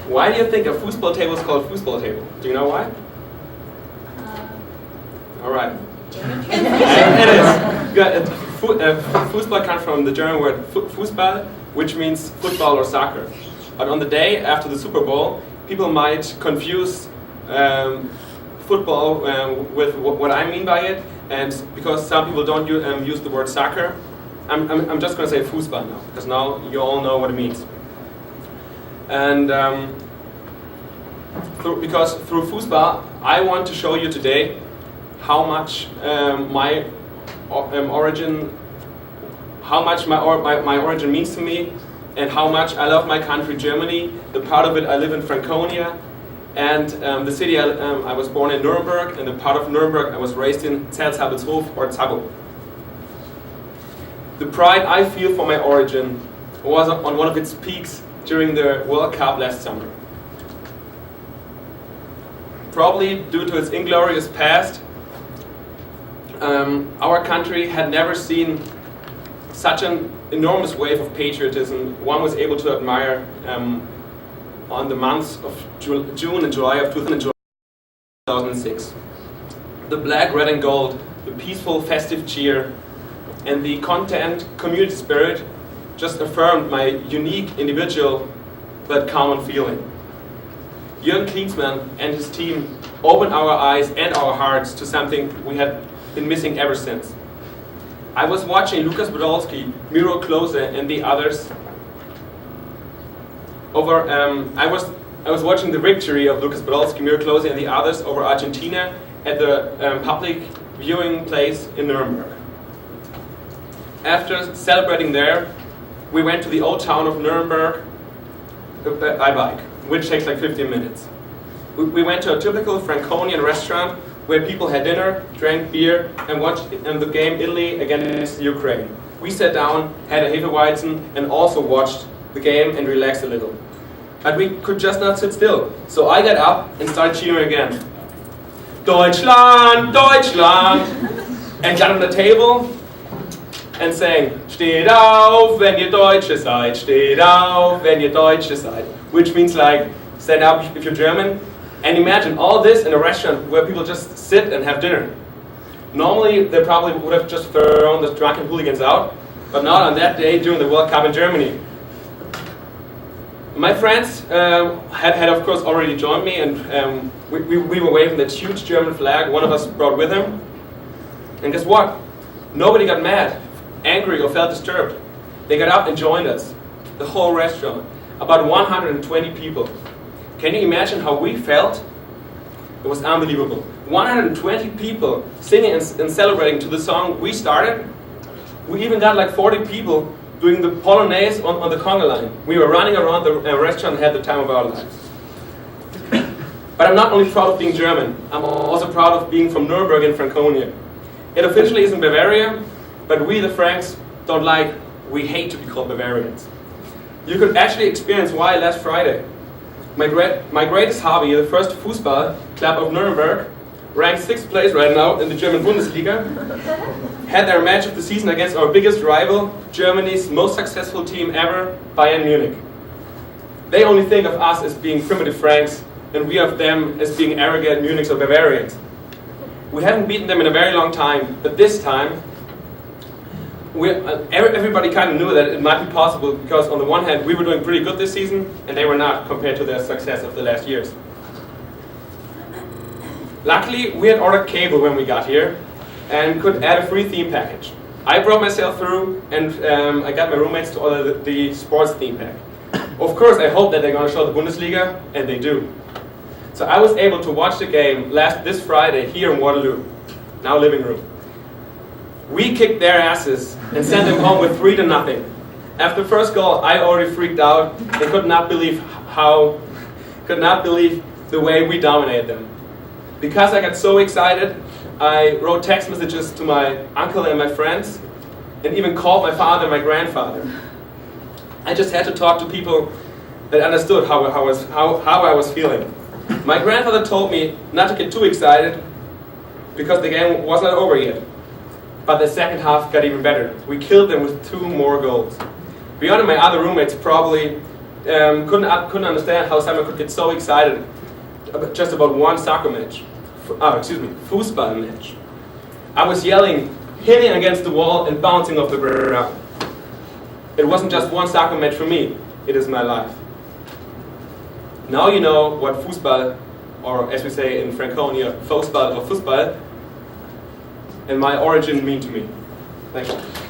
Why do you think a foosball table is called foosball table? Do you know why? All right. It is. Fussball comes from the German word Fussball, which means football or soccer. But on the day after the Super Bowl, people might confuse football with what I mean by it, and because some people don't use the word soccer, I'm just going to say Fußball now, because now you all know what it means. And because through Fußball, I want to show you today how much my origin means to me, and how much I love my country, Germany. The part of it I live in Franconia, and the city I was born in Nuremberg, and the part of Nuremberg I was raised in, Zelshabelshof or Zabo. The pride I feel for my origin was on one of its peaks during the World Cup last summer. Probably due to its inglorious past, our country had never seen such an enormous wave of patriotism one was able to admire on the months of June and July of 2006. The black, red and gold, the peaceful festive cheer, and the content community spirit just affirmed my unique individual but common feeling. Jürgen Klinsmann and his team opened our eyes and our hearts to something we had been missing ever since. I was watching Lukas Podolski, Miro Klose and the others over, I was watching the victory of Lukas Podolski, Miro Klose and the others over Argentina at the public viewing place in Nuremberg. After celebrating there, we went to the old town of Nuremberg by bike, which takes like 15 minutes. We went to a typical Franconian restaurant where people had dinner, drank beer, and watched the game Italy against Ukraine. We sat down, had a Hefeweizen, and also watched the game and relaxed a little. But we could just not sit still, so I got up and started cheering again. Deutschland, Deutschland! And got on the table and sang, Steht auf, wenn ihr Deutsche seid, steht auf, wenn ihr Deutsche seid. Which means like, stand up if you're German. And imagine all this in a restaurant where people just sit and have dinner. Normally, they probably would have just thrown the drunken hooligans out, but not on that day during the World Cup in Germany. My friends had of course already joined me, and we were waving that huge German flag one of us brought with him. And guess what? Nobody got mad, angry, or felt disturbed. They got up and joined us. The whole restaurant. About 120 people. Can you imagine how we felt? It was unbelievable. 120 people singing and celebrating to the song we started. We even got like 40 people doing the polonaise on the conga line. We were running around the restaurant and had the time of our lives. But I'm not only proud of being German, I'm also proud of being from Nuremberg in Franconia. It officially is in Bavaria, but we the Franks don't like, we hate to be called Bavarians. You could actually experience why last Friday. My greatest hobby, the first Fußball club of Nuremberg, ranked 6th place right now in the German Bundesliga, had their match of the season against our biggest rival, Germany's most successful team ever, Bayern Munich. They only think of us as being primitive Franks, and we of them as being arrogant Munichs or Bavarians. We haven't beaten them in a very long time, but this time, everybody kind of knew that it might be possible because on the one hand we were doing pretty good this season and they were not compared to their success of the last years. Luckily we had ordered cable when we got here and could add a free theme package. I brought myself through and I got my roommates to order the sports theme pack. Of course I hope that they're going to show the Bundesliga, and they do. So I was able to watch the game this Friday here in Waterloo, now living room. We kicked their asses and sent them home with 3-0. After the first goal, I already freaked out and could not believe the way we dominated them. Because I got so excited, I wrote text messages to my uncle and my friends, and even called my father and my grandfather. I just had to talk to people that understood how I was feeling. My grandfather told me not to get too excited because the game was not over yet. But the second half got even better. We killed them with 2 more goals. Beyond my other roommates probably couldn't understand how someone could get so excited just about one soccer match. Fussball match. I was yelling, hitting against the wall and bouncing off the ground. It wasn't just one soccer match for me, it is my life. Now you know what Fußball, or as we say in Franconia, Fußball or Fußball, and my origin mean to me. Thank you.